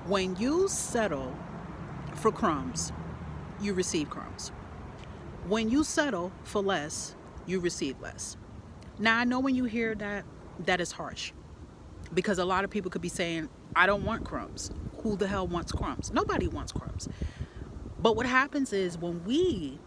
When you settle for crumbs, you receive crumbs. When you settle for less, you receive less. Now, I know when you hear that, that is harsh because a lot of people could be saying, I don't want crumbs. Who the hell wants crumbs? Nobody wants crumbs. But what happens is when we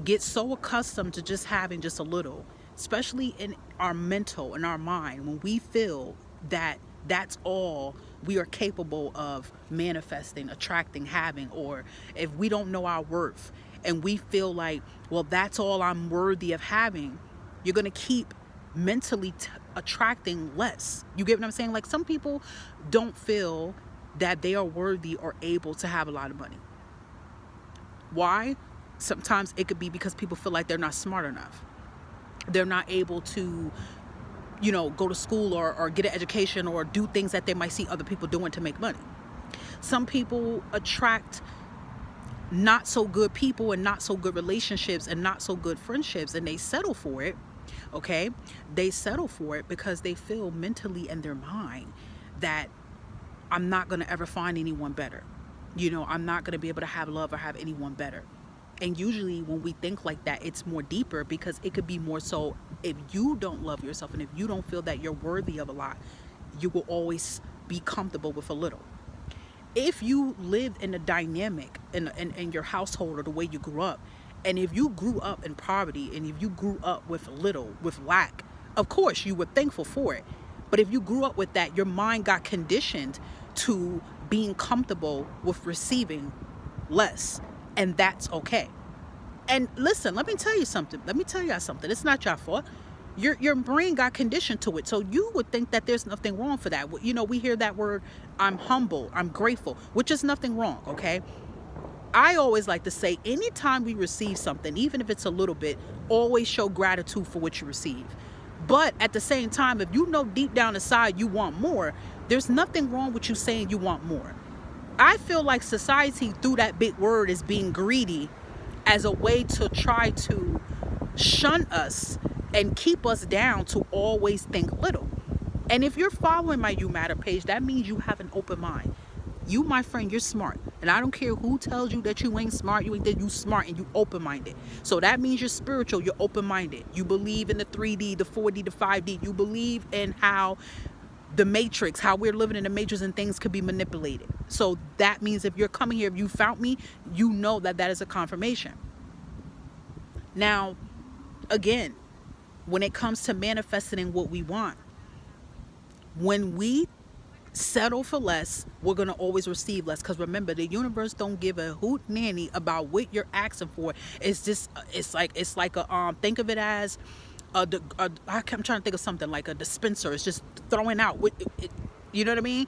get so accustomed to just having just a little, especially in our mental, in our mind, when we feel that that's all we are capable of manifesting, attracting, having, or if we don't know our worth and we feel like, well, that's all I'm worthy of having, you're going to keep mentally attracting less. You get what I'm saying? Like, some people don't feel that they are worthy or able to have a lot of money. Why? Sometimes it could be because people feel like they're not smart enough. They're not able to, go to school or get an education or do things that they might see other people doing to make money. Some people attract not so good people and not so good relationships and not so good friendships, and they settle for it. Okay? They settle for it because they feel mentally in their mind that I'm not going to ever find anyone better. I'm not going to be able to have love or have anyone better. And usually when we think like that, it's more deeper because it could be more so if you don't love yourself and if you don't feel that you're worthy of a lot, you will always be comfortable with a little. If you lived in a dynamic in your household or the way you grew up, and if you grew up in poverty and if you grew up with little, with lack, of course you were thankful for it. But if you grew up with that, your mind got conditioned to being comfortable with receiving less. And that's okay. And listen, let me tell you something. It's not your fault. Your brain got conditioned to it. So you would think that there's nothing wrong for that. We hear that word, I'm humble, I'm grateful, which is nothing wrong, okay? I always like to say, anytime we receive something, even if it's a little bit, always show gratitude for what you receive. But at the same time, if you know deep down inside you want more, there's nothing wrong with you saying you want more. I feel like society, through that big word, is being greedy as a way to try to shun us and keep us down to always think little. And if you're following my You Matter page, that means you have an open mind. You, my friend, you're smart. And I don't care who tells you that you ain't smart, you smart and you open-minded. So that means you're spiritual, you're open-minded. You believe in the 3D, the 4D, the 5D. You believe in how the matrix, how we're living in the matrix and things could be manipulated. So that means if you're coming here, if you found me, you know that is a confirmation. Now, again, when it comes to manifesting what we want, when we settle for less, we're going to always receive less. Because remember, the universe don't give a hoot nanny about what you're asking for. It's like a think of it as I'm trying to think of something like a dispenser. It's just throwing out you know what I mean?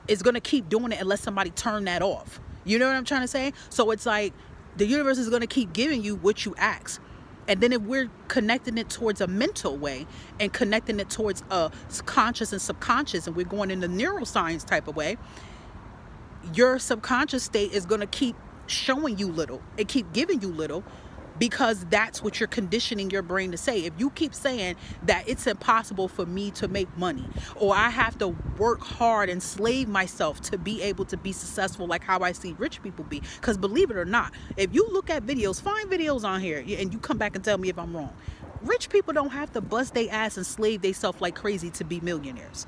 It's going to keep doing it unless somebody turn that off. You know what I'm trying to say? So it's like the universe is going to keep giving you what you ask. And then if we're connecting it towards a mental way and connecting it towards a conscious and subconscious, and we're going in the neuroscience type of way, your subconscious state is going to keep showing you little and keep giving you little, because that's what you're conditioning your brain to say. If you keep saying that it's impossible for me to make money, or I have to work hard and slave myself to be able to be successful like how I see rich people be, because believe it or not, if you look at videos, find videos on here, and you come back and tell me if I'm wrong, rich people don't have to bust their ass and slave themselves like crazy to be millionaires.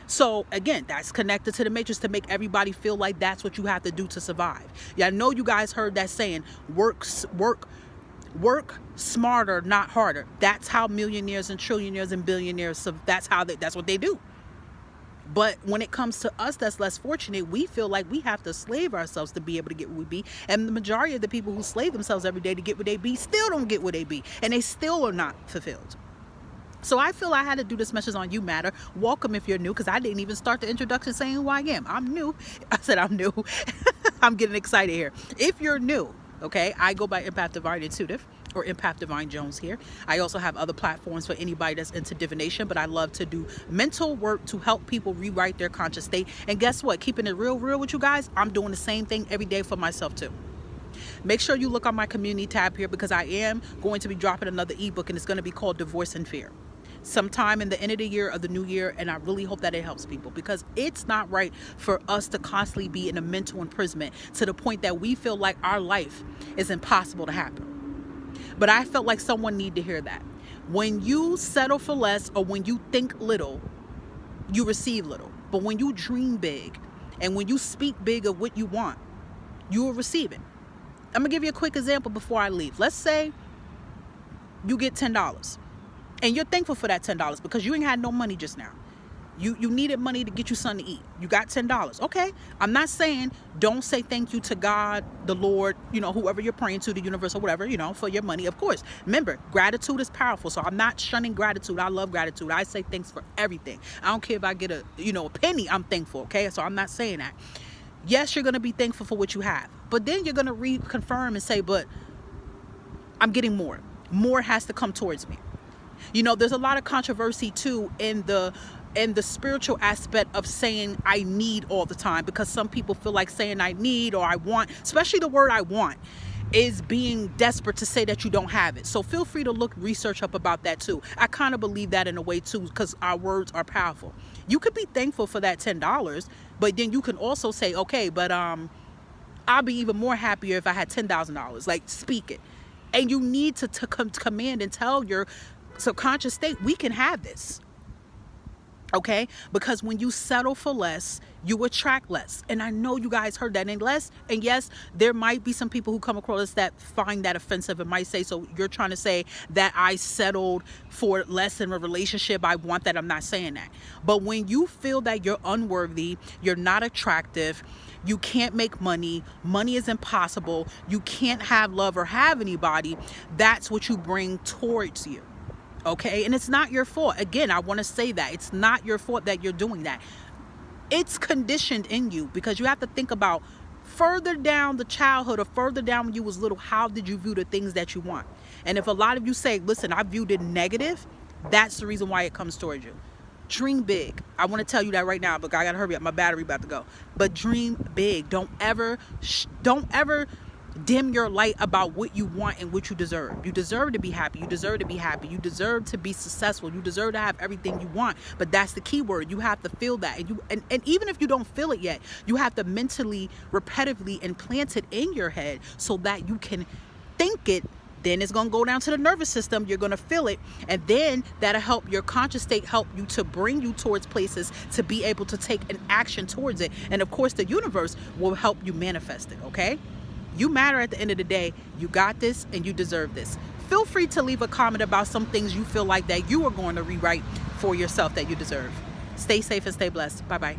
So again, that's connected to the matrix to make everybody feel like that's what you have to do to survive. Yeah, I know you guys heard that saying, work smarter, not harder. That's how millionaires and trillionaires and billionaires, so that's what they do. But when it comes to us that's less fortunate, we feel like we have to slave ourselves to be able to get what we be. And the majority of the people who slave themselves every day to get what they be still don't get what they be. And they still are not fulfilled. So I feel I had to do this message on You Matter. Welcome if you're new, because I didn't even start the introduction saying who I am. I'm new. I said I'm new. I'm getting excited here. If you're new, okay, I go by Empath Divine Intuitive, or Empath Divine Jones here. I also have other platforms for anybody that's into divination, but I love to do mental work to help people rewrite their conscious state. And guess what? Keeping it real with you guys, I'm doing the same thing every day for myself too. Make sure you look on my community tab here, because I am going to be dropping another ebook, and it's going to be called Divorce and Fear. sometime in the end of the year or the new year, and I really hope that it helps people, because it's not right for us to constantly be in a mental imprisonment to the point that we feel like our life is impossible to happen. But I felt like someone needed to hear that. When you settle for less, or when you think little, you receive little. But when you dream big and when you speak big of what you want, you will receive it. I'm gonna give you a quick example before I leave. Let's say you get $10 and you're thankful for that $10 because you ain't had no money just now. You needed money to get you something to eat. You got $10. Okay. I'm not saying don't say thank you to God, the Lord, whoever you're praying to, the universe or whatever, for your money. Of course. Remember, gratitude is powerful. So I'm not shunning gratitude. I love gratitude. I say thanks for everything. I don't care if I get a penny, I'm thankful. Okay. So I'm not saying that. Yes, you're going to be thankful for what you have, but then you're going to reconfirm and say, but I'm getting more. More has to come towards me. There's a lot of controversy too in the spiritual aspect of saying I need all the time, because some people feel like saying I need or I want, especially the word I want, is being desperate to say that you don't have it. So feel free to research up about that too. I kind of believe that in a way too, because our words are powerful. You could be thankful for that $10, but then you can also say, okay, but I'll be even more happier if I had $10,000. Like, speak it. And you need to command and tell your subconscious state, we can have this. Okay? Because when you settle for less, you attract less. And I know you guys heard that. And yes, there might be some people who come across that find that offensive and might say, so you're trying to say that I settled for less in a relationship. I want that. I'm not saying that. But when you feel that you're unworthy, you're not attractive, you can't make money, money is impossible, you can't have love or have anybody, that's what you bring towards you. Okay? And it's not your fault. Again, I want to say that it's not your fault that you're doing that. It's conditioned in you, because you have to think about further down the childhood or further down when you was little, how did you view the things that you want? And if a lot of you say, listen, I viewed it negative, that's the reason why it comes towards you. Dream big. I want to tell you that right now, but I gotta hurry up. My battery about to go. But dream big. Don't ever dim your light about what you want and what you deserve. You deserve to be happy. You deserve to be happy. You deserve to be successful. You deserve to have everything you want. But that's the key word. You have to feel that. And even if you don't feel it yet, you have to mentally, repetitively implant it in your head so that you can think it. Then it's going to go down to the nervous system. You're going to feel it. And then that'll help your conscious state, help you to bring you towards places to be able to take an action towards it. And of course, the universe will help you manifest it. Okay? You matter at the end of the day. You got this and you deserve this. Feel free to leave a comment about some things you feel like that you are going to rewrite for yourself that you deserve. Stay safe and stay blessed. Bye-bye.